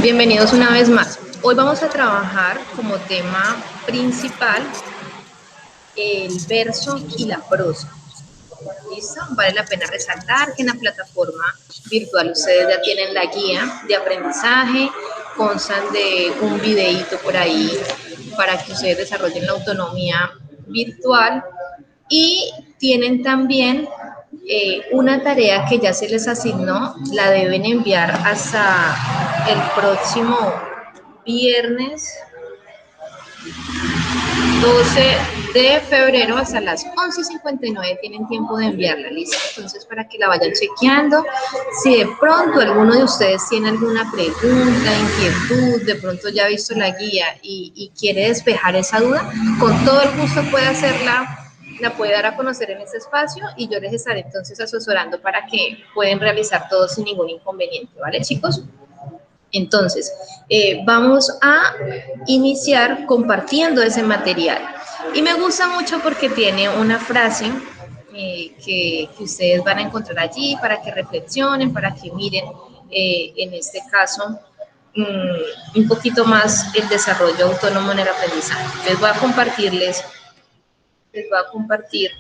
Bienvenidos una vez más. Hoy vamos a trabajar como tema principal el verso y la prosa. ¿Listo? Vale la pena resaltar que en la plataforma virtual ustedes ya tienen la guía de aprendizaje, constan de un videíto por ahí para que ustedes desarrollen la autonomía virtual y tienen también una tarea que ya se les asignó, la deben enviar hasta el próximo viernes 12 de febrero hasta las 11:59 tienen tiempo de enviarla, ¿listo? Entonces, para que la vayan chequeando, si de pronto alguno de ustedes tiene alguna pregunta, inquietud, de pronto ya ha visto la guía y quiere despejar esa duda, con todo el gusto puede hacerla, la puede dar a conocer en este espacio y yo les estaré entonces asesorando para que puedan realizar todo sin ningún inconveniente, ¿vale, chicos? Entonces, vamos a iniciar compartiendo ese material. Y me gusta mucho porque tiene una frase que ustedes van a encontrar allí para que reflexionen, para que miren, en este caso, un poquito más el desarrollo autónomo en el aprendizaje. Les voy a compartir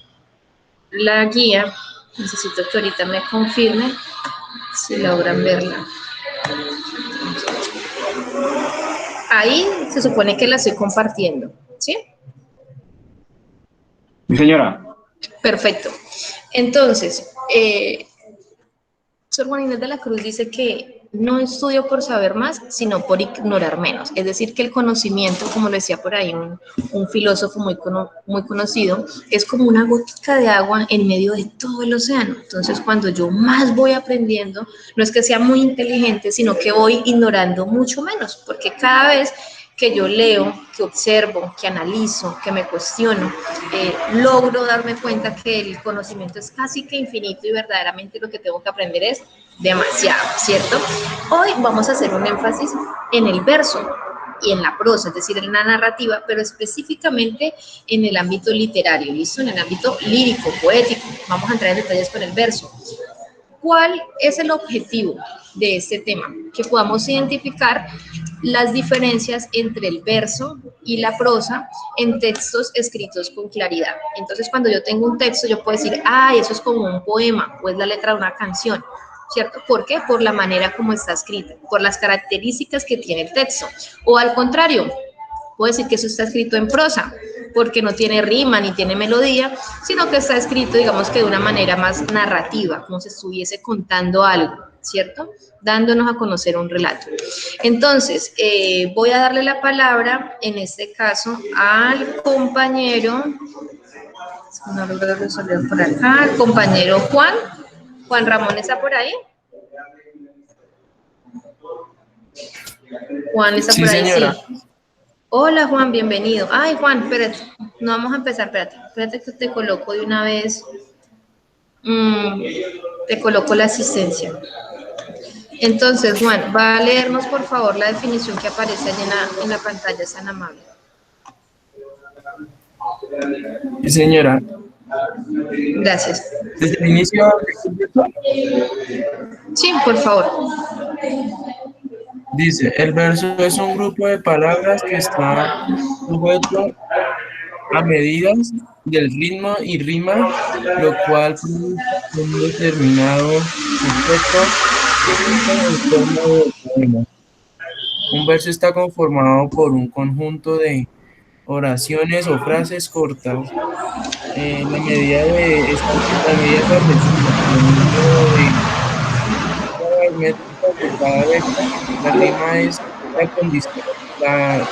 la guía. Necesito que ahorita me confirmen si logran verla. Ahí se supone que la estoy compartiendo, ¿sí? Sí, señora. Perfecto. Entonces, Sor Juana Inés de la Cruz dice que no estudio por saber más, sino por ignorar menos. Es decir, que el conocimiento, como lo decía por ahí un filósofo muy conocido, es como una gotica de agua en medio de todo el océano. Entonces, cuando yo más voy aprendiendo, no es que sea muy inteligente, sino que voy ignorando mucho menos, porque cada vez que yo leo, que observo, que analizo, que me cuestiono, logro darme cuenta que el conocimiento es casi que infinito y verdaderamente lo que tengo que aprender es demasiado, ¿cierto? Hoy vamos a hacer un énfasis en el verso y en la prosa, es decir, en la narrativa, pero específicamente en el ámbito literario, ¿listo? En el ámbito lírico, poético. Vamos a entrar en detalles con el verso. ¿Cuál es el objetivo de este tema? Que podamos identificar las diferencias entre el verso y la prosa en textos escritos con claridad. Entonces, cuando yo tengo un texto, yo puedo decir, eso es como un poema o es la letra de una canción, ¿cierto? ¿Por qué? Por la manera como está escrita, por las características que tiene el texto. O al contrario, puedo decir que eso está escrito en prosa, porque no tiene rima ni tiene melodía, sino que está escrito, digamos que de una manera más narrativa, como si estuviese contando algo, ¿cierto? Dándonos a conocer un relato. Entonces, voy a darle la palabra, en este caso, al compañero, no logro resolver por acá, al compañero Juan. Juan Ramón está por ahí. Juan está Sí, por ahí, sí. señora. Hola Juan, bienvenido. Ay Juan, espérate, no vamos a empezar, espérate que te coloco de una vez, mm, te coloco la asistencia. Entonces Juan, va a leernos por favor la definición que aparece allí en la pantalla, es tan amable. Sí, señora. Gracias. Desde el inicio, Sí, por favor. dice, el verso es un grupo de palabras que está sujeto a medidas del ritmo y rima, lo cual produce un determinado efecto en forma de poema. Un verso está conformado por un conjunto de oraciones o frases cortas. La medida establecida por el número de métricas de cada letra, la rima es la condición, la,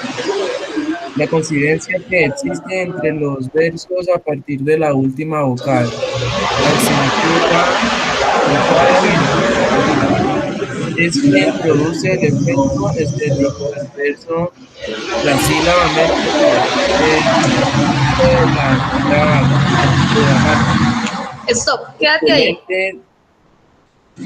la coincidencia que existe entre los versos a partir de la última vocal. Acentúa en cada virtud. Es quien produce el efecto estético del verso. La sílaba métrica es el conjunto de las sílabas gramáticas. Stop, quédate ahí. Exponente.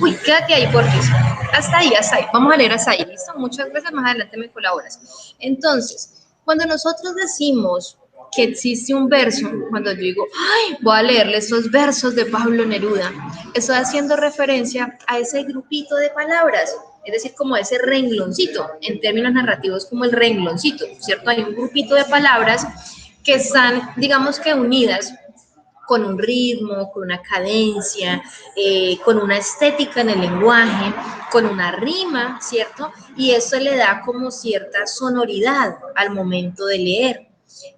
Uy, quédate ahí, porfis. Hasta ahí, hasta ahí. Vamos a leer hasta ahí, ¿listo? Muchas veces más adelante me colaboras. Entonces, cuando nosotros decimos que existe un verso, cuando yo digo, ay, voy a leerle estos versos de Pablo Neruda, estoy haciendo referencia a ese grupito de palabras. es decir, como ese rengloncito, en términos narrativos como el rengloncito, ¿cierto? Hay un grupito de palabras que están, digamos que unidas con un ritmo, con una cadencia, con una estética en el lenguaje, con una rima, ¿cierto? Y eso le da como cierta sonoridad al momento de leer.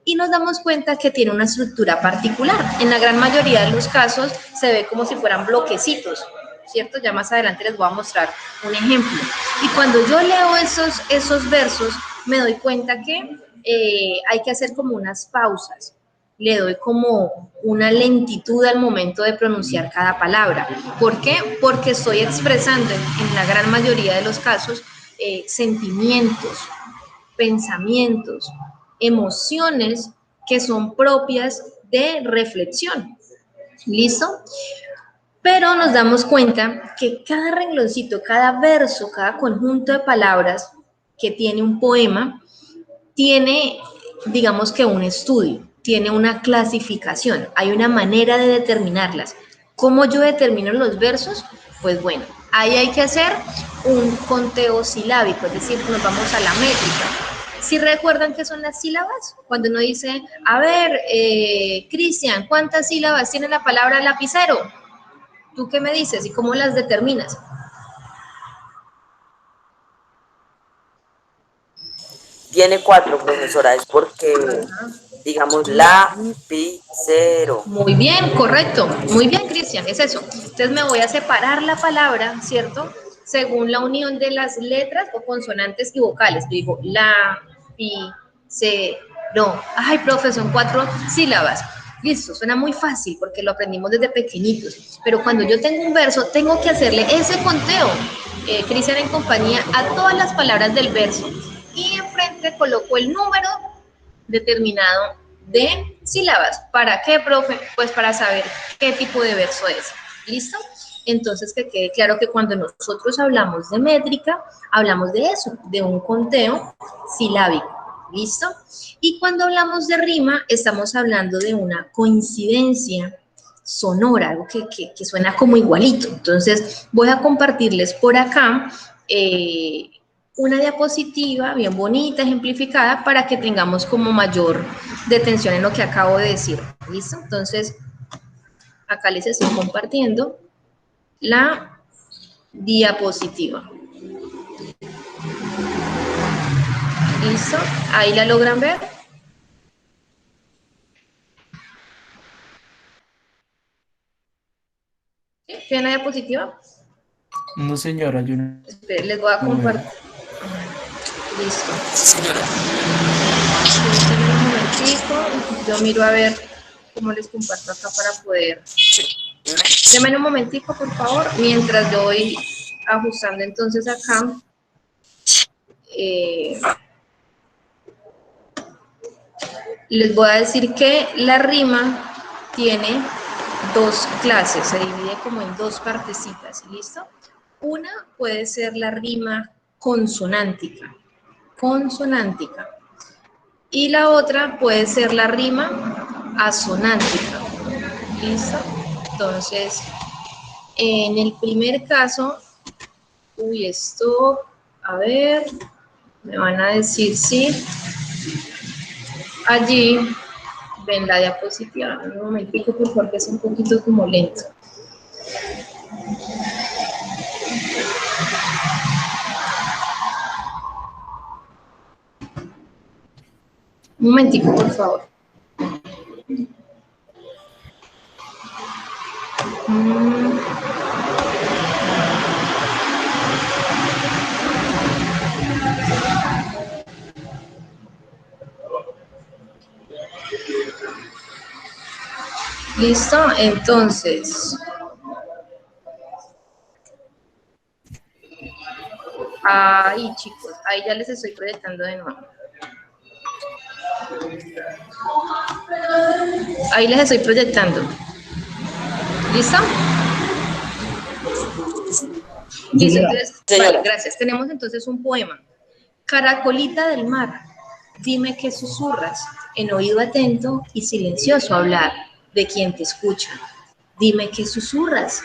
Y nos damos cuenta que tiene una estructura particular. En la gran mayoría de los casos se ve como si fueran bloquecitos, ¿cierto? Ya más adelante les voy a mostrar un ejemplo. Y cuando yo leo esos versos, me doy cuenta que hay que hacer como unas pausas. Le doy como una lentitud al momento de pronunciar cada palabra. ¿Por qué? Porque estoy expresando en la gran mayoría de los casos sentimientos, pensamientos, emociones que son propias de reflexión. ¿Listo? Pero nos damos cuenta que cada rengloncito, cada verso, cada conjunto de palabras que tiene un poema, tiene, digamos que un estudio, tiene una clasificación, hay una manera de determinarlas. ¿Cómo yo determino los versos? Pues bueno, ahí hay que hacer un conteo silábico, es decir, nos vamos a la métrica. ¿Sí recuerdan qué son las sílabas? Cuando uno dice, a ver, Cristian, ¿cuántas sílabas tiene la palabra lapicero? ¿Tú qué me dices y cómo las determinas? Tiene 4, profesora, es porque, digamos, lapicero. Muy bien, correcto. Muy bien, Cristian, es eso. Entonces me voy a separar la palabra, ¿cierto? Según la unión de las letras o consonantes y vocales. Yo digo la, pi, ce, no. Ay, profe, son 4 sílabas. Listo, suena muy fácil porque lo aprendimos desde pequeñitos. Pero cuando yo tengo un verso, tengo que hacerle ese conteo, Cristian en compañía, a todas las palabras del verso. Y enfrente coloco el número determinado de sílabas. ¿Para qué, profe? Pues para saber qué tipo de verso es. ¿Listo? Entonces, que quede claro que cuando nosotros hablamos de métrica, hablamos de eso, de un conteo silábico. ¿Listo? Y cuando hablamos de rima, estamos hablando de una coincidencia sonora, algo que suena como igualito. Entonces, voy a compartirles por acá una diapositiva bien bonita, ejemplificada, para que tengamos como mayor detención en lo que acabo de decir. ¿Listo? Entonces, acá les estoy compartiendo la diapositiva. ¿Listo? Ahí la logran ver. ¿Sí? ¿Tienen la diapositiva? No, señora, yo no Esperen, les voy a lo veo. compartir. Listo. Señora. Un momentico, yo miro a ver cómo les comparto acá para poder. Denme un momentico, por favor, mientras yo voy ajustando entonces acá. Les voy a decir que la rima tiene 2 clases, se divide como en 2 partecitas, ¿listo? Una puede ser la rima consonántica, y la otra puede ser la rima asonántica, ¿listo? Entonces, en el primer caso, esto, a ver, me van a decir sí. Allí ven la diapositiva. Un momentico, por favor, que es un poquito como lento. Un momentico, por favor. ¿Listo? Entonces, ahí chicos, ahí ya les estoy proyectando de nuevo. Ahí les estoy proyectando. ¿Listo? Listo, entonces, vale, gracias. Tenemos entonces un poema. Caracolita del mar, dime qué susurras, en oído atento y silencioso hablar de quien te escucha. Dime qué susurras,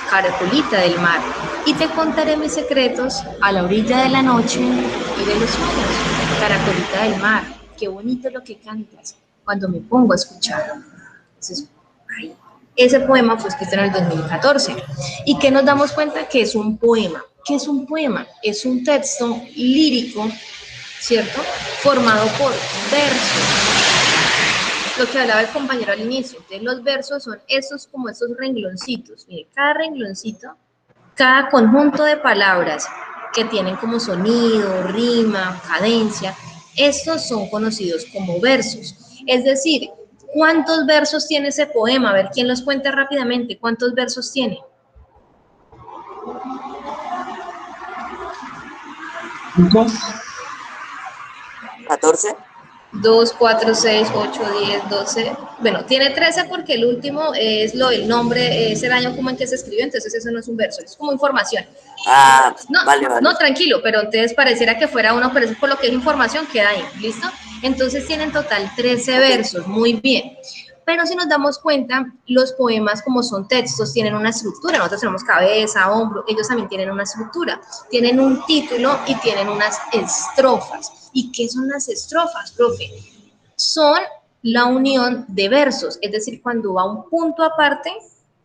caracolita del mar, y te contaré mis secretos a la orilla de la noche y de los sueños. Caracolita del mar, qué bonito lo que cantas cuando me pongo a escuchar. Entonces, ay, ese poema fue escrito en el 2014. ¿Y qué nos damos cuenta? Que es un poema. ¿Qué es un poema? Es un texto lírico, ¿cierto? Formado por versos. Lo que hablaba el compañero al inicio. Entonces, los versos son esos como esos rengloncitos. Mire, cada rengloncito, cada conjunto de palabras que tienen como sonido, rima, cadencia, estos son conocidos como versos. Es decir, ¿cuántos versos tiene ese poema? A ver, ¿quién los cuenta rápidamente? ¿Cuántos versos tiene? 14. 2, 4, 6, 8, 10, 12. Bueno, tiene 13 porque el último es el nombre, es el año como en que se escribió, entonces eso no es un verso, es como información. Ah, No, vale. no, tranquilo, pero entonces pareciera que fuera uno, pero eso por lo que es información queda ahí, ¿listo? Entonces tienen en total 13 versos, muy bien. Pero si nos damos cuenta, los poemas como son textos tienen una estructura, nosotros tenemos cabeza, hombro, ellos también tienen una estructura, tienen un título y tienen unas estrofas. ¿Y qué son las estrofas, profe? Son la unión de versos, es decir, cuando va un punto aparte,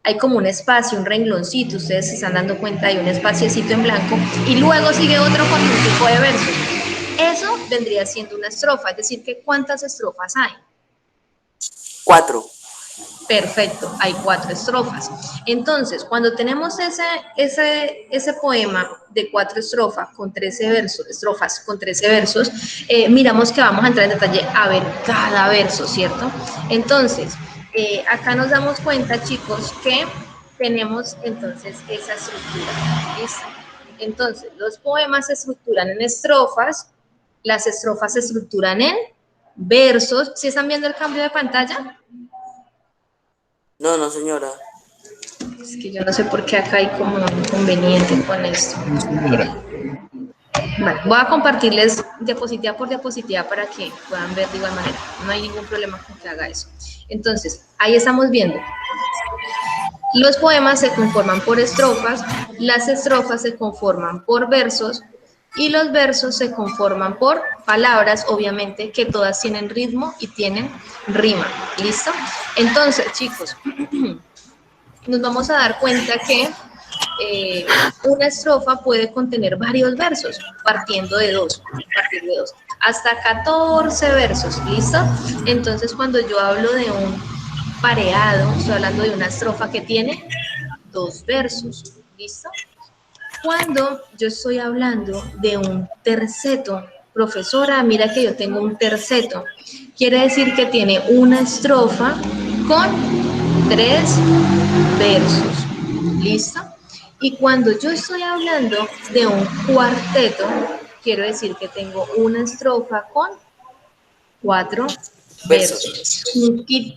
hay como un espacio, un rengloncito, ustedes se están dando cuenta, hay un espaciecito en blanco, y luego sigue otro conjunto de versos. Eso vendría siendo una estrofa, es decir, que ¿cuántas estrofas hay? 4. Perfecto, hay 4 estrofas. Entonces, cuando tenemos ese poema de 4 estrofas con 13 versos, miramos que vamos a entrar en detalle a ver cada verso, ¿cierto? Entonces, acá nos damos cuenta, chicos, que tenemos entonces esa estructura. ¿Listo? Entonces, los poemas se estructuran en estrofas, las estrofas se estructuran en versos. ¿Sí están viendo el cambio de pantalla? No, no, señora. Es que yo no sé por qué acá hay como un inconveniente con esto. Sí, señora. Bueno, voy a compartirles diapositiva por diapositiva para que puedan ver de igual manera. No hay ningún problema con que haga eso. Entonces, ahí estamos viendo. Los poemas se conforman por estrofas, las estrofas se conforman por versos y los versos se conforman por palabras, obviamente, que todas tienen ritmo y tienen rima. ¿Listo? Entonces, chicos, nos vamos a dar cuenta que una estrofa puede contener varios versos, partiendo de dos, hasta 14 versos, ¿listo? Entonces, cuando yo hablo de un pareado, estoy hablando de una estrofa que tiene 2 versos, ¿listo? Cuando yo estoy hablando de un terceto, profesora, mira que yo tengo un terceto, quiere decir que tiene una estrofa con 3 versos, ¿listo? Y cuando yo estoy hablando de un cuarteto, quiero decir que tengo una estrofa con 4 versos.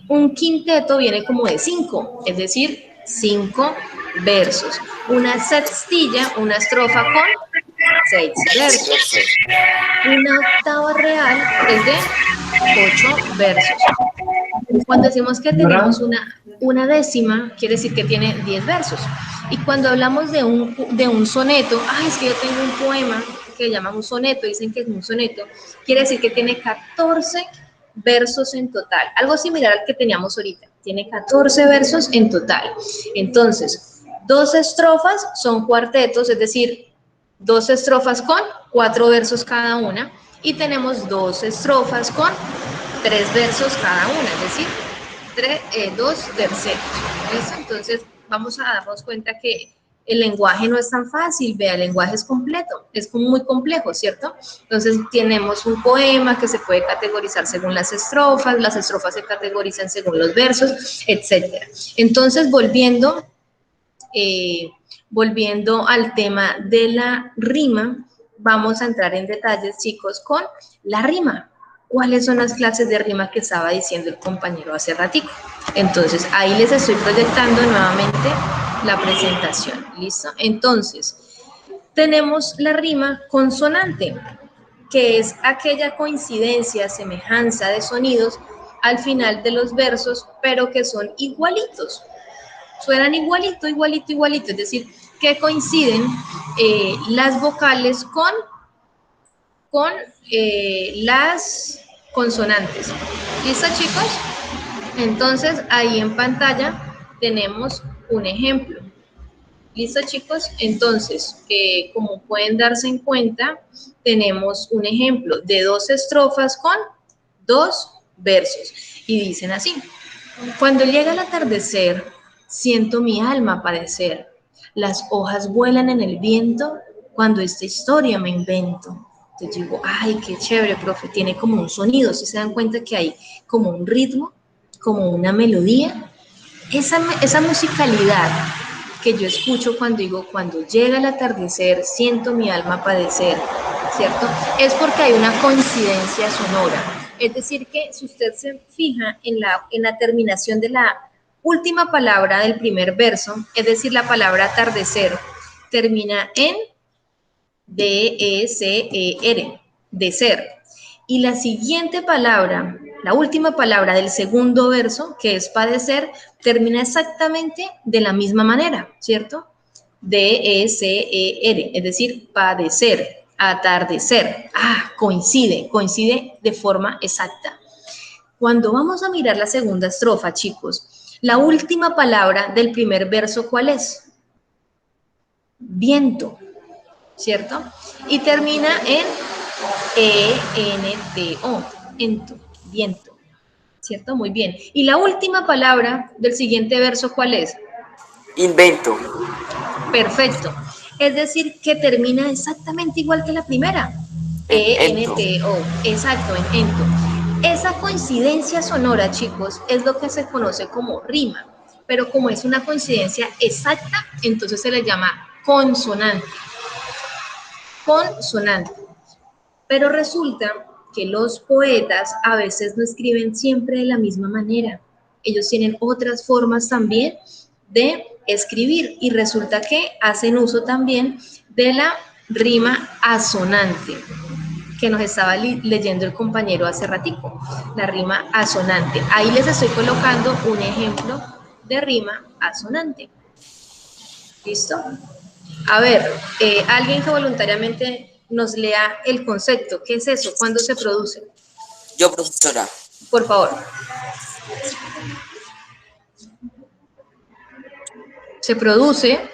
Un quinteto viene como de 5, es decir, 5 versos. Una sextilla, una estrofa con 6 versos. Una octava real es de 8 versos. Cuando decimos que tenemos una décima, quiere decir que tiene 10 versos. Y cuando hablamos de un soneto, es que yo tengo un poema que llaman un soneto, dicen que es un soneto, quiere decir que tiene 14 versos en total, algo similar al que teníamos ahorita, tiene 14 versos en total. Entonces, 2 estrofas son cuartetos, es decir, 2 estrofas con 4 versos cada una, y tenemos 2 estrofas con 3 versos cada una, es decir, 2 tercetos. ¿Listo? Entonces, vamos a darnos cuenta que el lenguaje no es tan fácil, vea, el lenguaje es completo, es muy complejo, ¿cierto? Entonces, tenemos un poema que se puede categorizar según las estrofas se categorizan según los versos, etcétera. Entonces, volviendo al tema de la rima, vamos a entrar en detalles, chicos, con la rima. ¿Cuáles son las clases de rima que estaba diciendo el compañero hace ratico? Entonces, ahí les estoy proyectando nuevamente la presentación, ¿listo? Entonces, tenemos la rima consonante, que es aquella coincidencia, semejanza de sonidos al final de los versos, pero que son igualitos. Suenan igualito, igualito, igualito. Es decir, que coinciden las vocales con las consonantes. ¿Listo, chicos? Entonces, ahí en pantalla tenemos un ejemplo. ¿Listo, chicos? Entonces, como pueden darse en cuenta, tenemos un ejemplo de 2 estrofas con 2 versos. Y dicen así: cuando llega el atardecer, siento mi alma padecer. Las hojas vuelan en el viento cuando esta historia me invento. Entonces digo, ay, qué chévere, profe, tiene como un sonido. Si se dan cuenta que hay como un ritmo, como una melodía, esa musicalidad que yo escucho cuando digo, cuando llega el atardecer, siento mi alma padecer, ¿cierto? Es porque hay una coincidencia sonora. Es decir, que si usted se fija en la terminación de la última palabra del primer verso, es decir, la palabra atardecer, termina en D-E-C-E-R, de ser. Y la siguiente palabra, la última palabra del segundo verso, que es padecer, termina exactamente de la misma manera, ¿cierto? D-E-C-E-R, es decir, padecer, atardecer. Ah, coincide de forma exacta. Cuando vamos a mirar la segunda estrofa, chicos, la última palabra del primer verso, ¿cuál es? Viento, ¿cierto? Y termina en E-N-T-O, ento, viento, ¿cierto? Muy bien. Y la última palabra del siguiente verso, ¿cuál es? Invento. Perfecto. Es decir, que termina exactamente igual que la primera. En ento. E-N-T-O, exacto, en ento. Esa coincidencia sonora, chicos, es lo que se conoce como rima. Pero como es una coincidencia exacta, entonces se le llama consonante. Consonante. Pero resulta que los poetas a veces no escriben siempre de la misma manera. Ellos tienen otras formas también de escribir y resulta que hacen uso también de la rima asonante que nos estaba leyendo el compañero hace ratico, la rima asonante. Ahí les estoy colocando un ejemplo de rima asonante. ¿Listo? A ver, alguien que voluntariamente nos lea el concepto. ¿Qué es eso? ¿Cuándo se produce? Yo, profesora. Por favor. Se produce.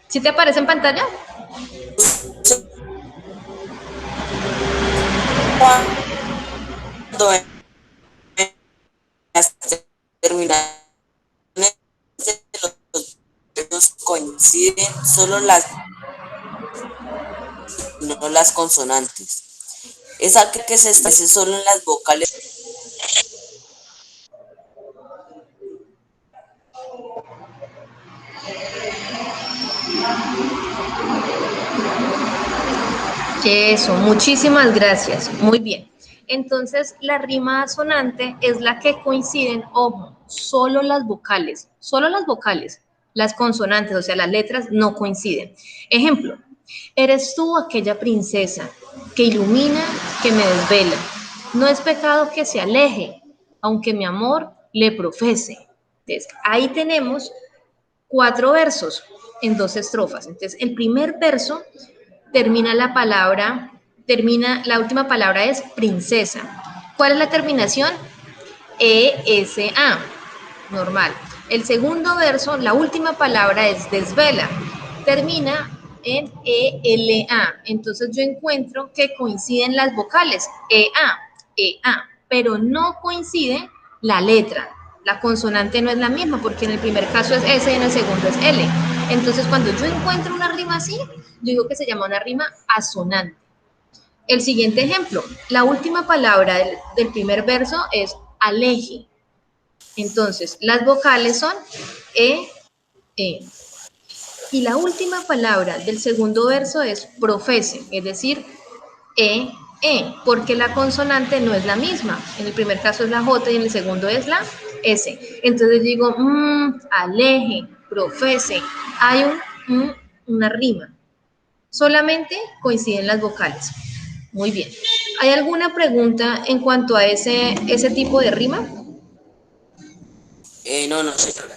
¿Sí te aparece en pantalla? Cuando en las terminaciones de los verbos coinciden solo no las consonantes. Es algo que se establece solo en las vocales. Eso, muchísimas gracias. Muy bien. Entonces, la rima asonante es la que coinciden, ojo, solo las vocales, las consonantes, o sea, las letras no coinciden. Ejemplo, eres tú aquella princesa que ilumina, que me desvela. No es pecado que se aleje, aunque mi amor le profese. Entonces, ahí tenemos 4 versos en 2 estrofas. Entonces, el primer verso termina, la última palabra es princesa. ¿Cuál es la terminación? E-S-A, normal. El segundo verso, la última palabra es desvela, termina en E-L-A. Entonces yo encuentro que coinciden las vocales, E-A, E-A, pero no coincide la letra. La consonante no es la misma porque en el primer caso es S y en el segundo es L. Entonces cuando yo encuentro una rima así, yo digo que se llama una rima asonante. El siguiente ejemplo, la última palabra del primer verso es aleje. Entonces, las vocales son E, E. Y la última palabra del segundo verso es profese, es decir, E, E, porque la consonante no es la misma. En el primer caso es la J y en el segundo es la S. Entonces digo, aleje, profese. Hay una rima. Solamente coinciden las vocales. Muy bien. ¿Hay alguna pregunta en cuanto a ese tipo de rima? No, no, señora.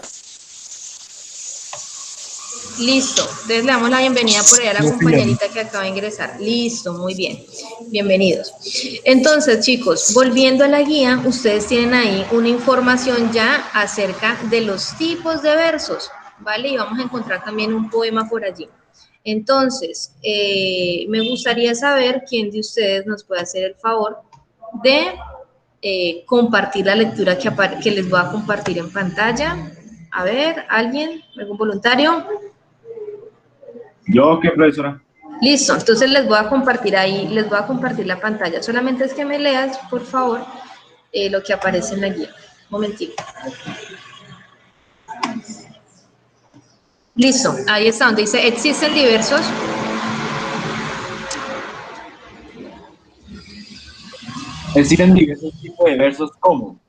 Listo, entonces le damos la bienvenida por ahí a la No, señor. compañerita que acaba de ingresar. Listo, muy bien, bienvenidos. Entonces, chicos, volviendo a la guía, ustedes tienen ahí una información ya acerca de los tipos de versos, ¿vale? Y vamos a encontrar también un poema por allí. Entonces, me gustaría saber quién de ustedes nos puede hacer el favor de compartir la lectura que les voy a compartir en pantalla. A ver, ¿alguien? ¿Algún voluntario? ¿Yo qué, profesora? Listo, entonces les voy a compartir ahí, les voy a compartir la pantalla. Solamente es que me leas, por favor, lo que aparece en la guía. Un momentito. Listo, ahí está donde dice, existen diversos. Existen diversos tipos de versos como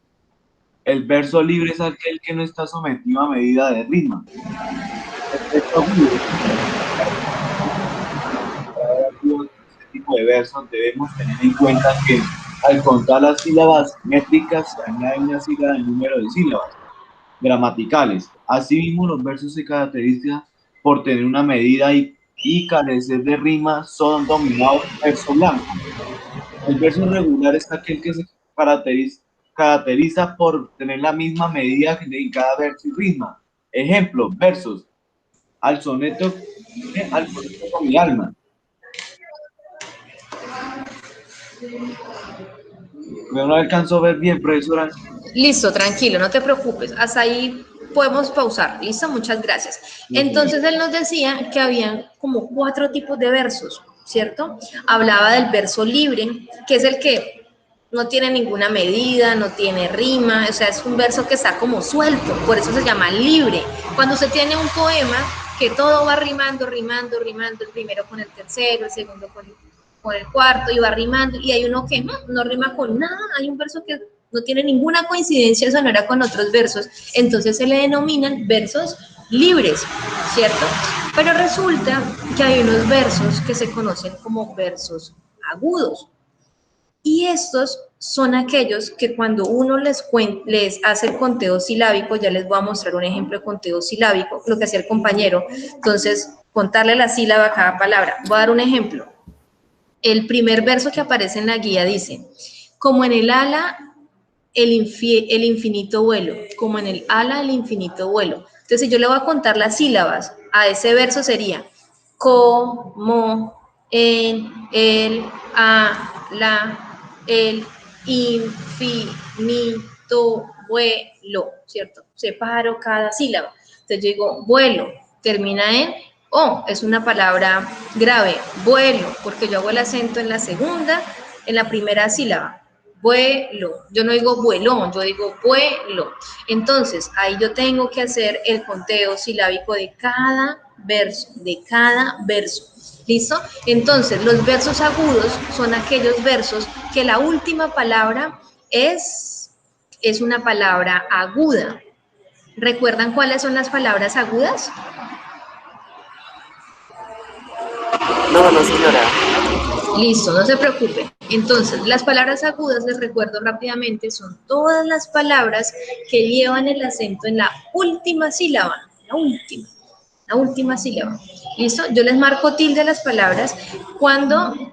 el verso libre es aquel que no está sometido a medida de rima. El verso agudo, este tipo de versos debemos tener en cuenta que al contar las sílabas métricas se añade una sigla del número de sílabas gramaticales. Asimismo, los versos se caracterizan por tener una medida y carecer de rima, son dominados verso blanco. El verso regular es aquel que se caracteriza por tener la misma medida en cada verso y rima. Ejemplo, versos. Al soneto con mi alma. No alcanzó a ver bien, profesora. Listo, tranquilo, no te preocupes. Hasta ahí podemos pausar. Listo, muchas gracias. Entonces él nos decía que había como 4 tipos de versos, ¿cierto? Hablaba del verso libre, que es el que no tiene ninguna medida, no tiene rima, o sea, es un verso que está como suelto, por eso se llama libre. Cuando usted tiene un poema que todo va rimando, rimando, rimando, el primero con el tercero, el segundo con el cuarto, y va rimando, y hay uno que no rima con nada, hay un verso que no tiene ninguna coincidencia sonora con otros versos, entonces se le denominan versos libres, ¿cierto? Pero resulta que hay unos versos que se conocen como versos agudos, y estos son aquellos que cuando uno les hace el conteo silábico, ya les voy a mostrar un ejemplo de conteo silábico, lo que hacía el compañero, entonces contarle la sílaba a cada palabra. Voy a dar un ejemplo. El primer verso que aparece en la guía dice, como en el ala el infinito vuelo, como en el ala el infinito vuelo. Entonces, si yo le voy a contar las sílabas a ese verso sería como, en, el, a, la, el infinito vuelo, ¿cierto? Separo cada sílaba. Entonces yo digo vuelo, termina en O, es una palabra grave, vuelo, porque yo hago el acento en la segunda, en la primera sílaba. Vuelo, yo no digo vuelón, yo digo vuelo. Entonces, ahí yo tengo que hacer el conteo silábico de cada verso, ¿Listo? Entonces, los versos agudos son aquellos versos que la última palabra es una palabra aguda. ¿Recuerdan cuáles son las palabras agudas? No, no, señora. Listo, no se preocupe. Entonces, las palabras agudas, les recuerdo rápidamente, son todas las palabras que llevan el acento en la última sílaba, la última sílaba. ¿Listo? Yo les marco tilde a las palabras cuando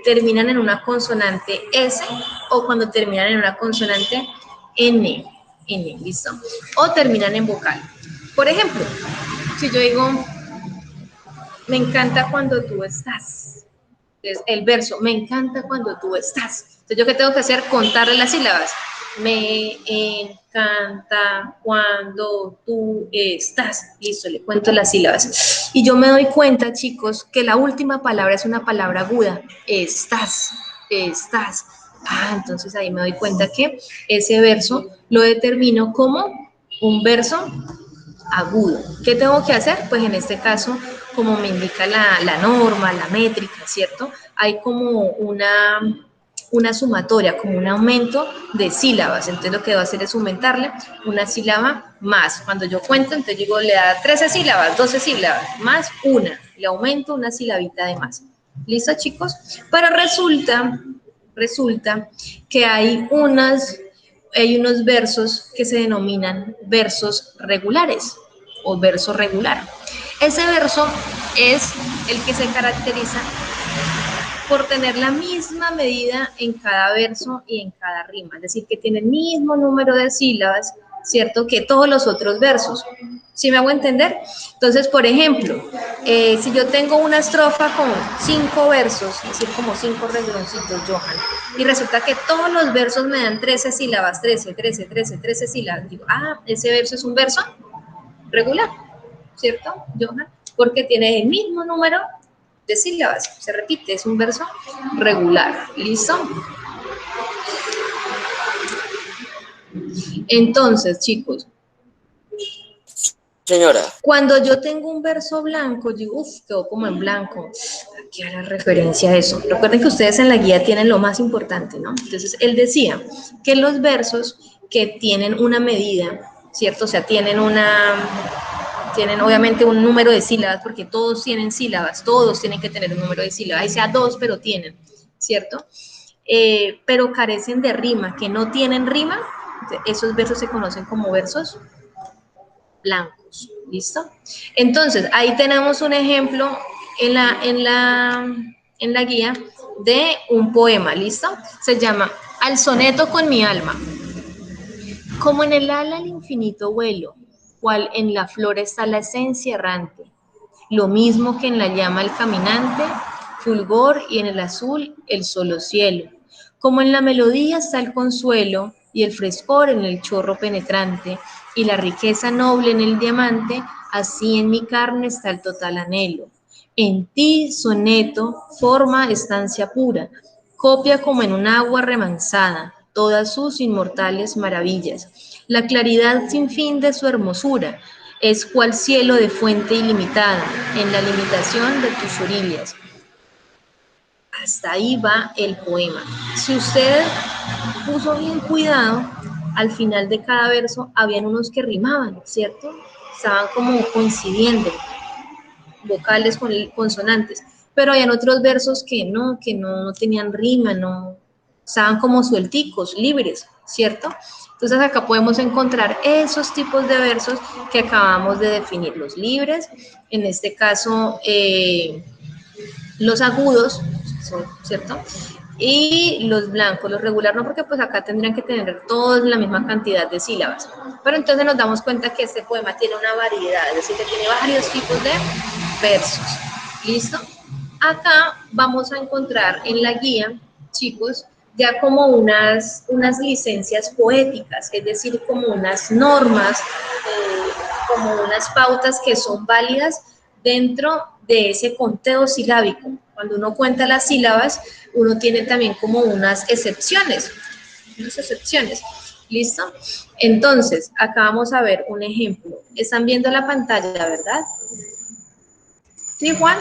terminan en una consonante S o cuando terminan en una consonante N, ¿listo? O terminan en vocal. Por ejemplo, si yo digo, me encanta cuando tú estás. Entonces, el verso, me encanta cuando tú estás. Entonces, ¿yo qué tengo que hacer? Contarle las sílabas. Me encanta cuando tú estás. Listo, le cuento las sílabas. Y yo me doy cuenta, chicos, que la última palabra es una palabra aguda. Estás, estás. Entonces ahí me doy cuenta que ese verso lo determino como un verso agudo. ¿Qué tengo que hacer? Pues en este caso, como me indica la norma, la métrica, ¿cierto? Hay como una sumatoria, como un aumento de sílabas. Entonces lo que debo hacer es aumentarle una sílaba más. Cuando yo cuento, entonces digo, le da 13 sílabas, 12 sílabas, más una. Le aumento una silabita de más. ¿Listo, chicos? Pero resulta que hay hay unos versos que se denominan versos regulares o verso regular. Ese verso es el que se caracteriza por tener la misma medida en cada verso y en cada rima, es decir, que tiene el mismo número de sílabas, ¿cierto?, que todos los otros versos. ¿Sí me hago entender? Entonces, por ejemplo, si yo tengo una estrofa con 5 versos, es decir, como 5 rengloncitos, Johan, y resulta que todos los versos me dan 13 sílabas, 13, 13, 13, 13 sílabas, digo, ese verso es un verso regular, ¿cierto, Johan? Porque tiene el mismo número de sílabas, se repite, es un verso regular, ¿listo? Entonces, chicos, Señora, cuando yo tengo un verso blanco, digo, quedó como en blanco, aquí hará referencia a eso. Recuerden que ustedes en la guía tienen lo más importante, ¿no? Entonces, él decía que los versos que tienen una medida, ¿cierto? O sea, tienen obviamente un número de sílabas, porque todos tienen sílabas, todos tienen que tener un número de sílabas, ahí sea 2, pero tienen, ¿cierto? Pero carecen de rima, que no tienen rima, esos versos se conocen como versos blancos, ¿listo? Entonces, ahí tenemos un ejemplo en la guía de un poema, ¿listo? Se llama Al soneto con mi alma. Como en el ala al infinito vuelo, cual en la flor está la esencia errante, lo mismo que en la llama el caminante, fulgor y en el azul el solo cielo. Como en la melodía está el consuelo y el frescor en el chorro penetrante y la riqueza noble en el diamante, así en mi carne está el total anhelo. En ti, soneto, forma estancia pura, copia como en un agua remansada, todas sus inmortales maravillas. La claridad sin fin de su hermosura es cual cielo de fuente ilimitada, en la limitación de tus orillas. Hasta ahí va el poema. Si usted puso bien cuidado, al final de cada verso habían unos que rimaban, ¿cierto? Estaban como coincidiendo, vocales con consonantes, pero habían otros versos que no tenían rima, no, estaban como suelticos, libres, ¿cierto? Entonces acá podemos encontrar esos tipos de versos que acabamos de definir, los libres, en este caso los agudos, ¿cierto? Y los blancos, los regular no, porque pues acá tendrían que tener todos la misma cantidad de sílabas. Pero entonces nos damos cuenta que este poema tiene una variedad, es decir, que tiene varios tipos de versos. ¿Listo? Acá vamos a encontrar en la guía, chicos, ya como unas licencias poéticas, es decir, como unas normas, como unas pautas que son válidas dentro de ese conteo silábico. Cuando uno cuenta las sílabas, uno tiene también como unas excepciones. ¿Listo? Entonces, acá vamos a ver un ejemplo. Están viendo la pantalla, ¿verdad? ¿Sí, Juan?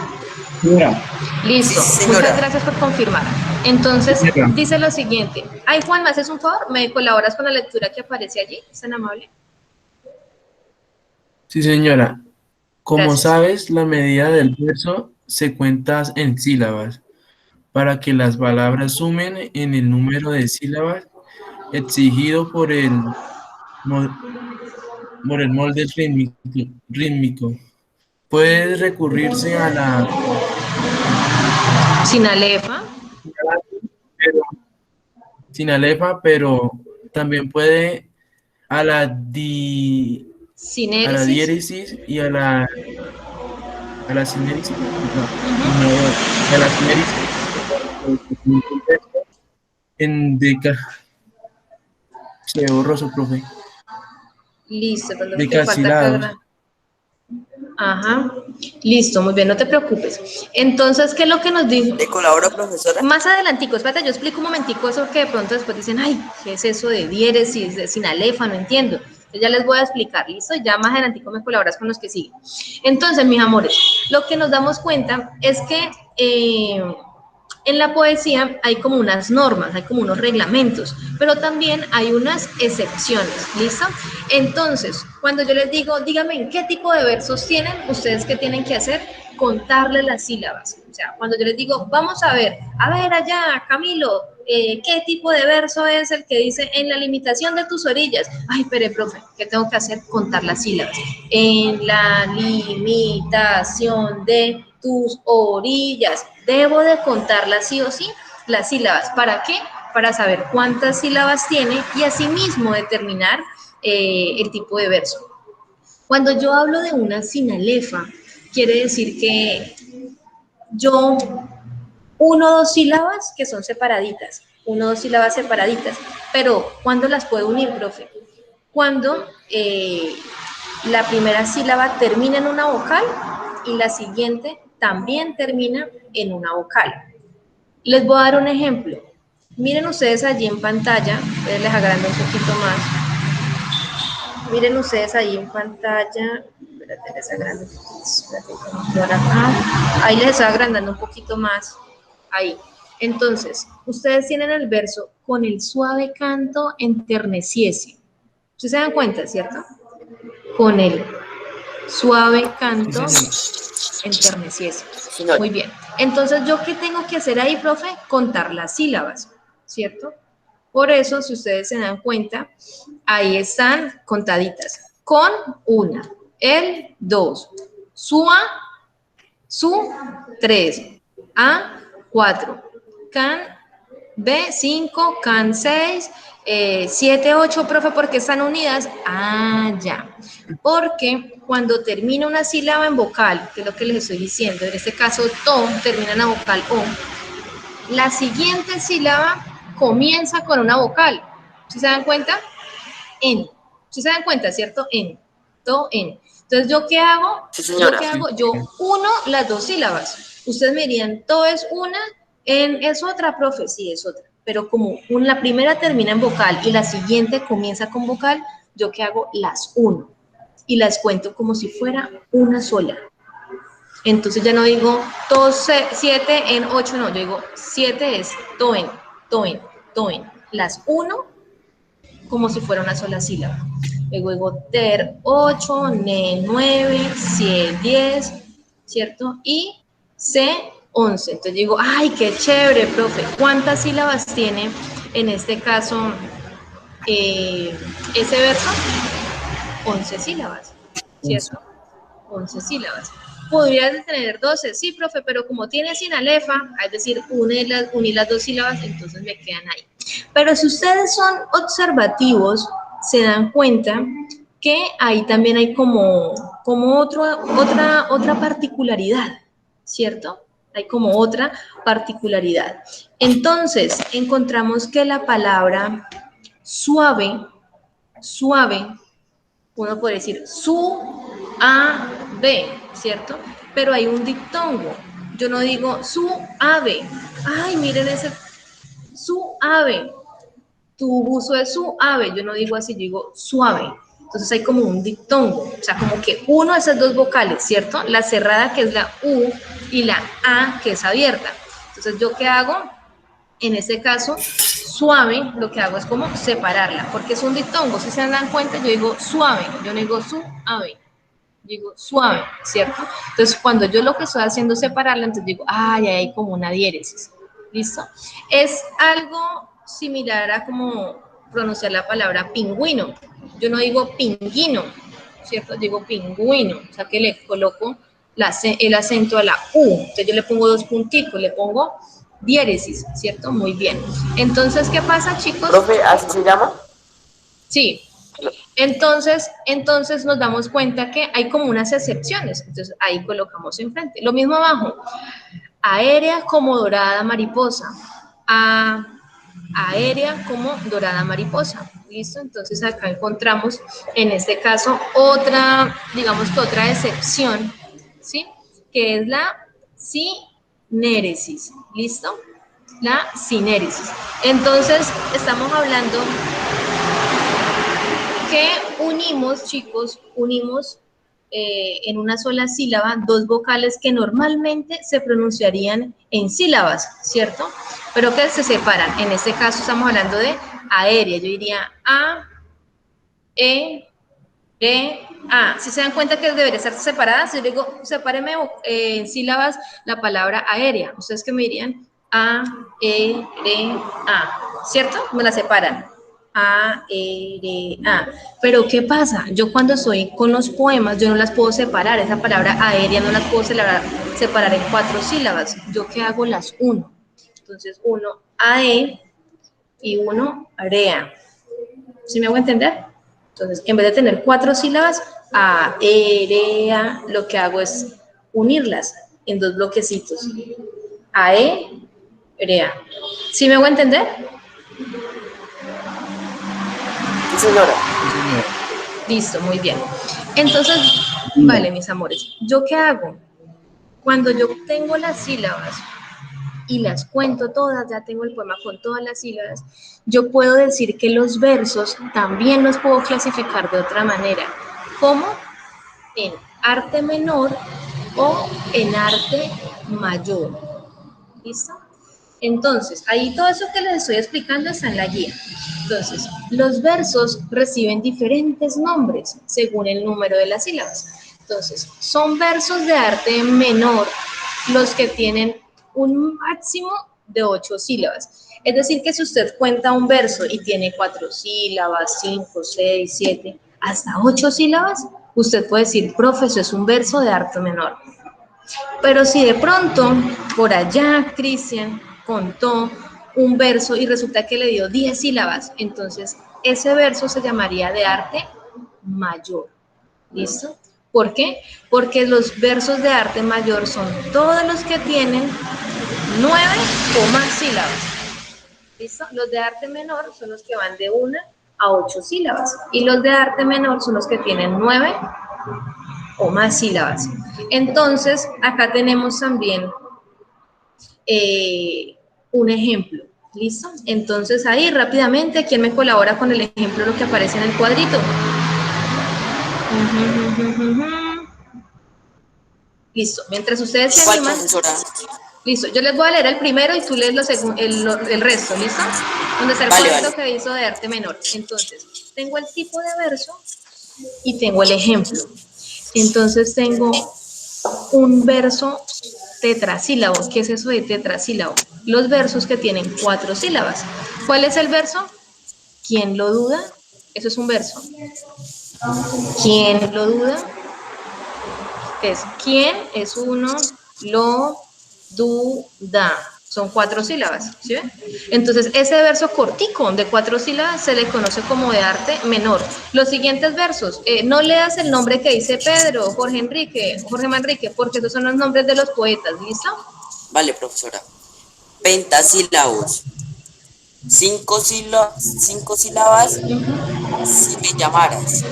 Señora, Listo. Sí, Muchas señora. gracias por confirmar. Entonces, señora. dice lo siguiente. Ay, Juan, ¿me haces un favor? ¿Me colaboras con la lectura que aparece allí? ¿Es tan amable? Sí, señora. Como Gracias. sabes, la medida del verso se cuenta en sílabas para que las palabras sumen en el número de sílabas exigido mo- por el molde rítmico. Puede recurrirse a la Sin alefa. pero, sin alefa, pero también puede a la, a la Sinéresis. diéresis y a la sinéresis, no, y a la sinéresis en se borroso, profe, Listo, pero lo que falta decasilados. acá. Ajá. Listo, muy bien, no te preocupes. Entonces, ¿qué es lo que nos dijo? ¿Le colaboro, profesora? Más adelantico, espérate, yo explico un momentico eso que de pronto después dicen, ay, ¿qué es eso de diéresis, de sin alefa? No entiendo. Entonces ya les voy a explicar, ¿listo? Ya más adelantico me colaboras con los que siguen. Entonces, mis amores, lo que nos damos cuenta es que en la poesía hay como unas normas, hay como unos reglamentos, pero también hay unas excepciones, ¿listo? Entonces, cuando yo les digo, díganme en qué tipo de versos tienen, ustedes qué tienen que hacer, contarle las sílabas. O sea, cuando yo les digo, vamos a ver allá, Camilo, ¿qué tipo de verso es el que dice en la limitación de tus orillas? Ay, espere, profe, ¿qué tengo que hacer? Contar las sílabas. En la limitación de tus orillas. Debo de contarlas sí o sí, las sílabas. ¿Para qué? Para saber cuántas sílabas tiene y asimismo determinar el tipo de verso. Cuando yo hablo de una sinalefa, quiere decir que yo uno o dos sílabas que son separaditas, uno o dos sílabas separaditas, pero ¿cuándo las puedo unir, profe? Cuando la primera sílaba termina en una vocal y la siguiente también termina en una vocal. Les voy a dar un ejemplo. Miren ustedes allí en pantalla, les agrando un poquito más. Miren ustedes ahí en pantalla, espérate, les agrando un poquito, espérate, acá. Ahí les estoy agrandando un poquito más, ahí. Entonces, ustedes tienen el verso, con el suave canto enterneciese. ¿Ustedes se dan cuenta, cierto? Con el suave canto enterneciese. Señora. Muy bien. Entonces, ¿yo qué tengo que hacer ahí, profe? Contar las sílabas, ¿cierto? Por eso, si ustedes se dan cuenta, ahí están contaditas. Con una, el 2, su a, su 3, a 4, can B 5, can 6, 7, 8, profe, ¿por qué están unidas? Ah, ya. Porque cuando termina una sílaba en vocal, que es lo que les estoy diciendo, en este caso to, termina en la vocal o, la siguiente sílaba comienza con una vocal. ¿Sí se dan cuenta? En. ¿Sí se dan cuenta, cierto? En. To, en. Entonces, ¿yo qué hago? Sí, ¿Yo señora. qué hago? Yo uno las dos sílabas. Ustedes me dirían, to es una, en es otra, profe, sí, es otra. Pero como la primera termina en vocal y la siguiente comienza con vocal, ¿yo qué hago? Las uno. Y las cuento como si fuera una sola. Entonces ya no digo to 7 en 8, no, yo digo 7 es toen, toen, toen. Las 1 como si fuera una sola sílaba. Luego digo ter 8, ne 9, sie 10, ¿cierto? Y c 11. Entonces digo, ay, qué chévere, profe. ¿Cuántas sílabas tiene en este caso ese verso? 11 sílabas, ¿cierto? 11 sílabas. Podrías tener 12, sí, profe, pero como tiene sinalefa, es decir, uní las dos sílabas, entonces me quedan ahí. Pero si ustedes son observativos, se dan cuenta que ahí también hay como otra particularidad, ¿cierto? Hay como otra particularidad. Entonces, encontramos que la palabra suave, suave, uno puede decir suave, ¿cierto? Pero hay un diptongo. Yo no digo suave. Ay, miren ese suave. Tu buzo es suave. Yo no digo así, yo digo suave. Entonces hay como un diptongo. O sea, como que uno de esas dos vocales, ¿cierto? La cerrada que es la U y la A que es abierta. Entonces, ¿yo qué hago? En este caso, suave, lo que hago es como separarla, porque es un diptongo. Si se dan cuenta, yo digo suave, yo no digo suave, digo suave, ¿cierto? Entonces, cuando yo lo que estoy haciendo es separarla, entonces digo, ay, hay como una diéresis, ¿listo? Es algo similar a como pronunciar la palabra pingüino. Yo no digo pinguino, ¿cierto? Digo pingüino, o sea que le coloco el acento a la U. Entonces yo le pongo dos punticos, le pongo diéresis, ¿cierto? Muy bien. Entonces, ¿qué pasa, chicos? Profe, ¿así se llama? Sí. Entonces nos damos cuenta que hay como unas excepciones. Entonces ahí colocamos enfrente. Lo mismo abajo. Aérea como dorada mariposa. Aérea como dorada mariposa. ¿Listo? Entonces acá encontramos, en este caso, otra, digamos que otra excepción, ¿sí? Que es la sinéresis. ¿Listo? La sinéresis. Entonces, estamos hablando que unimos, chicos, unimos en una sola sílaba dos vocales que normalmente se pronunciarían en sílabas, ¿cierto? Pero que se separan. En este caso estamos hablando de aérea. Yo diría A, E, A. Si se dan cuenta que debería estar separada, si yo digo, sepáreme en sílabas la palabra aérea. ¿Ustedes qué me dirían? A, E, R, A, ¿cierto? Me la separan. A, E, R, A. Pero ¿qué pasa? Yo cuando estoy con los poemas, yo no las puedo separar. Esa palabra aérea no las puedo separar en 4 sílabas. ¿Yo qué hago? Las uno. Entonces, uno, AE y uno, AREA. ¿Sí me hago entender? Entonces, en vez de tener 4 sílabas, AEREA, lo que hago es unirlas en 2 bloquecitos. AEREA. ¿Sí me hago entender? Sí, señora. Sí, señor. Listo, muy bien. Entonces, Mira, vale, mis amores, ¿yo qué hago? Cuando yo tengo las sílabas y las cuento todas, ya tengo el poema con todas las sílabas, yo puedo decir que los versos también los puedo clasificar de otra manera, como en arte menor o en arte mayor. ¿Listo? Entonces, ahí todo eso que les estoy explicando está en la guía. Entonces, los versos reciben diferentes nombres según el número de las sílabas. Entonces, son versos de arte menor los que tienen un máximo de 8 sílabas. Es decir, que si usted cuenta un verso y tiene 4 sílabas, 5, 6, 7, hasta 8 sílabas, usted puede decir, profe, eso es un verso de arte menor. Pero si de pronto, por allá, Cristian contó un verso y resulta que le dio 10 sílabas, entonces ese verso se llamaría de arte mayor. ¿Listo? ¿Por qué? Porque los versos de arte mayor son todos los que tienen 9 o más sílabas. ¿Listo? Los de arte menor son los que van de 1 a 8 sílabas y los de arte menor son los que tienen 9 o más sílabas. Entonces, acá tenemos también un ejemplo. ¿Listo? Entonces, ahí rápidamente, ¿quién me colabora con el ejemplo, lo que aparece en el cuadrito? Listo. Mientras ustedes se ¿Cuál, animan, profesora? listo. Yo les voy a leer el primero y tú lees el resto, ¿listo? Donde está el Vale, cuadrito vale. que hizo de arte menor. Entonces, tengo el tipo de verso y tengo el ejemplo. Entonces, tengo un verso tetrasílabo. ¿Qué es eso de tetrasílabo? Los versos que tienen 4 sílabas. ¿Cuál es el verso? ¿Quién lo duda? Eso es un verso. ¿Quién lo duda? Es quién es uno, lo, duda. Son 4 sílabas, ¿sí ven? Entonces, ese verso cortico de 4 sílabas se le conoce como de arte menor. Los siguientes versos, no leas el nombre que dice Pedro, Jorge Manrique, porque esos son los nombres de los poetas, ¿listo? Vale, profesora. Pentasílabos. Cinco sílabas, si me llamaras.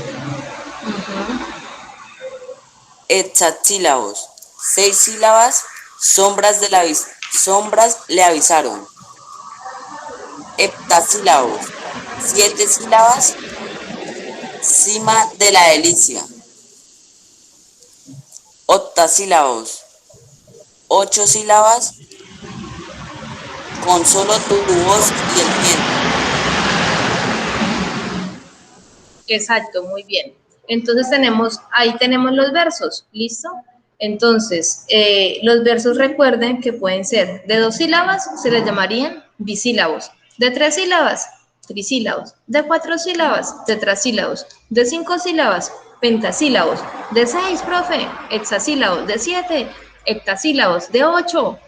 Hexasílabos. 6 sílabas, sombras le avisaron. Heptasílabos. 7 sílabas, cima de la delicia. Octasílabos. 8 sílabas, con solo tu voz y el viento. Exacto, muy bien. Entonces ahí tenemos los versos, ¿listo? Entonces, los versos recuerden que pueden ser de 2 sílabas, se les llamarían bisílabos, de 3 sílabas, trisílabos, de 4 sílabas, tetrasílabos, de 5 sílabas, pentasílabos, de 6, profe, hexasílabos, de 7, heptasílabos, de 8,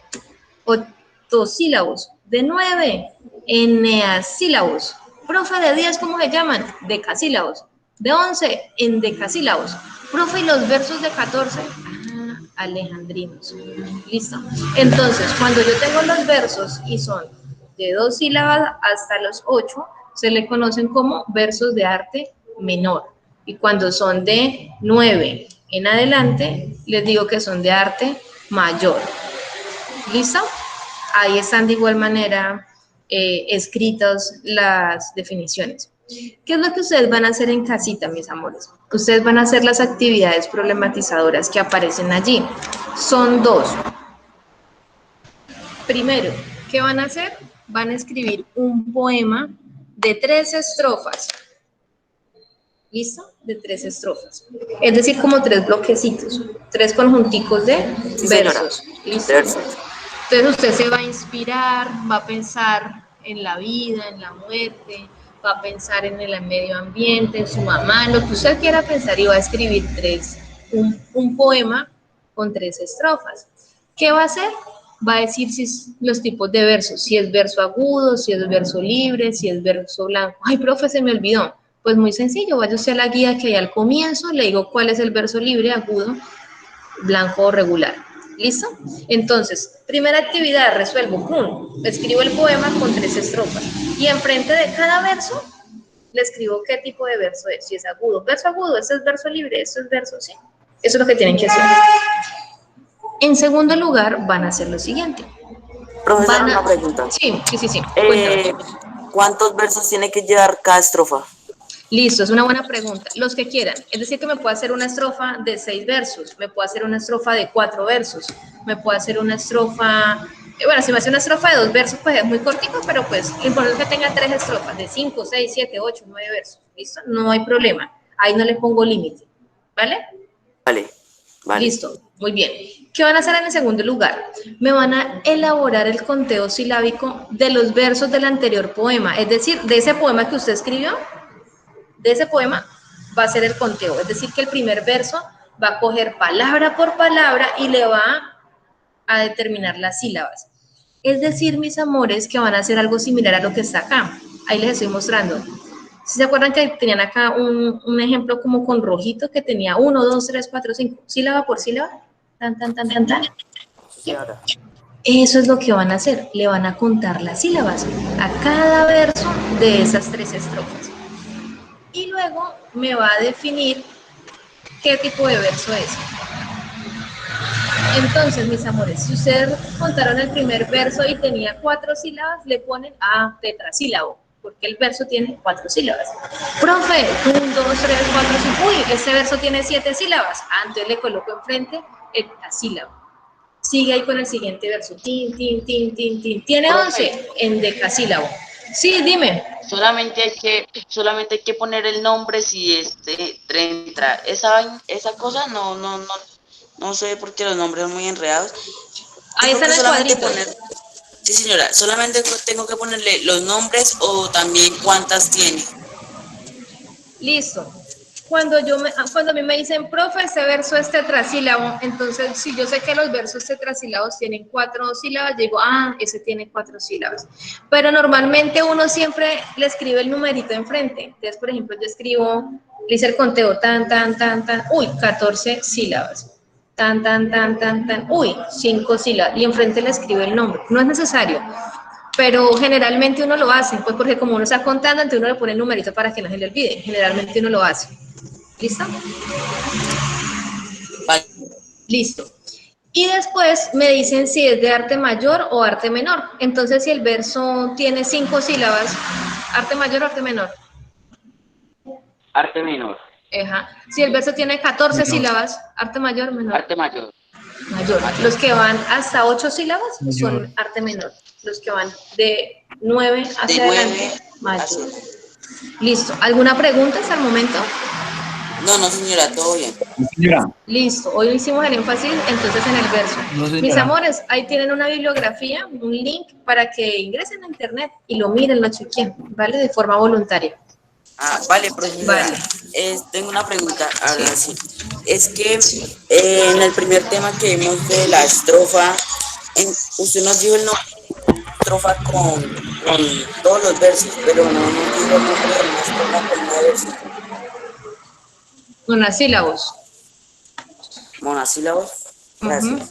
octosílabos, de 9, eneasílabos. Profe, de 10, ¿cómo se llaman? Decasílabos. De 11, endecasílabos. Profe, ¿y los versos de 14? Ah, alejandrinos. Listo. Entonces, cuando yo tengo los versos y son de 2 sílabas hasta los 8, se le conocen como versos de arte menor. Y cuando son de 9 en adelante, les digo que son de arte mayor. ¿Listo? Ahí están de igual manera escritas las definiciones. ¿Qué es lo que ustedes van a hacer en casita, mis amores? Ustedes van a hacer las actividades problematizadoras que aparecen allí. Son 2. Primero, ¿qué van a hacer? Van a escribir un poema de 3 estrofas. ¿Listo? De 3 estrofas. Es decir, como 3 bloquecitos, 3 conjunticos de Sí, señora. versos. ¿Listo? Versos. Entonces usted se va a inspirar respirar, va a pensar en la vida, en la muerte, va a pensar en el medio ambiente, en su mamá, lo que usted quiera pensar y va a escribir un poema con 3 estrofas. ¿Qué va a hacer? Va a decir los tipos de versos, si es verso agudo, si es verso libre, si es verso blanco. Ay, profe, se me olvidó. Pues muy sencillo, vaya usted a la guía que hay al comienzo, le digo cuál es el verso libre, agudo, blanco o regular. ¿Listo? Entonces, primera actividad, resuelvo, ¡pum! Escribo el poema con 3 estrofas y enfrente de cada verso le escribo qué tipo de verso es, si es agudo, este es verso libre, este es verso, sí. Eso es lo que tienen que hacer. En segundo lugar, van a hacer lo siguiente. Profesor, una pregunta. Sí. ¿Cuántos versos tiene que llevar cada estrofa? Listo, es una buena pregunta. Los que quieran. Es decir, que me puedo hacer una estrofa de 6 versos, me puedo hacer una estrofa de 4 versos, me puedo hacer una estrofa... Bueno, si me hace una estrofa de 2 versos, pues es muy cortito, pero pues lo importante es que tenga 3 estrofas, de 5, 6, 7, 8, 9 versos. ¿Listo? No hay problema. Ahí no le pongo límite. ¿Vale? Vale. Listo, muy bien. ¿Qué van a hacer en el segundo lugar? Me van a elaborar el conteo silábico de los versos del anterior poema, es decir, de ese poema que usted escribió, de ese poema va a ser el conteo, es decir, que el primer verso va a coger palabra por palabra y le va a determinar las sílabas. Es decir, mis amores, que van a hacer algo similar a lo que está acá. Ahí les estoy mostrando. ¿Sí se acuerdan que tenían acá un ejemplo como con rojito que tenía 1, 2, 3, 4, 5, sílaba por sílaba? Tan, tan, tan, tan, tan. Eso es lo que van a hacer. Le van a contar las sílabas a cada verso de esas 3 estrofas. Y luego me va a definir qué tipo de verso es. Entonces, mis amores, si ustedes contaron el primer verso y tenía 4 sílabas, le ponen a tetrasílabo, porque el verso tiene 4 sílabas. Profe, 1, 2, 3, 4, 5, uy, este verso tiene 7 sílabas. Entonces le coloco enfrente el tasílabo. Sigue ahí con el siguiente verso. Tin, tin, tin, tin, tin. Tiene 11 en decasílabo. Sí, dime. Solamente hay que poner el nombre si entra. Esa cosa no sé por qué los nombres son muy enredados. Ahí están el cuadrito. Sí, señora, solamente tengo que ponerle los nombres o también cuántas tiene. Listo. Cuando a mí me dicen, profe, ese verso es tetrasílabo, entonces si yo sé que los versos tetrasílabos tienen 4 sílabas, digo, ese tiene 4 sílabas. Pero normalmente uno siempre le escribe el numerito enfrente. Entonces, por ejemplo, yo escribo, le hice el conteo, tan, tan, tan, tan, 14 sílabas. Tan, tan, tan, tan, tan, 5 sílabas. Y enfrente le escribe el nombre. No es necesario. Pero generalmente uno lo hace, pues porque como uno está contando, entonces uno le pone el numerito para que no se le olvide. Generalmente uno lo hace. ¿Listo? Vale. Listo. Y después me dicen si es de arte mayor o arte menor. Entonces, si el verso tiene 5 sílabas, ¿arte mayor o arte menor? Arte menor. Ajá. Si el verso tiene 14 sílabas, ¿arte mayor o menor? Arte mayor. Mayor. Los que van hasta 8 sílabas Mayor. son arte menor. Los que van de 9 hacia adelante, mayor. Listo. ¿Alguna pregunta hasta el momento? No, señora, todo bien. Señora, Listo, hoy hicimos el énfasis entonces en el verso. No, señora. Mis amores, ahí tienen una bibliografía, un link para que ingresen a internet y lo miren, lo chequen, ¿vale? De forma voluntaria. Vale, profesora. Vale. Tengo una pregunta. Ahora Sí. sí. Es que en el primer tema que vimos de la estrofa, usted nos dijo el nombre de una estrofa con todos los versos, pero no nos dijo el nombre de una estrofa con 9 versos. Unas sílabos. Monasílabos. Uh-huh. Gracias.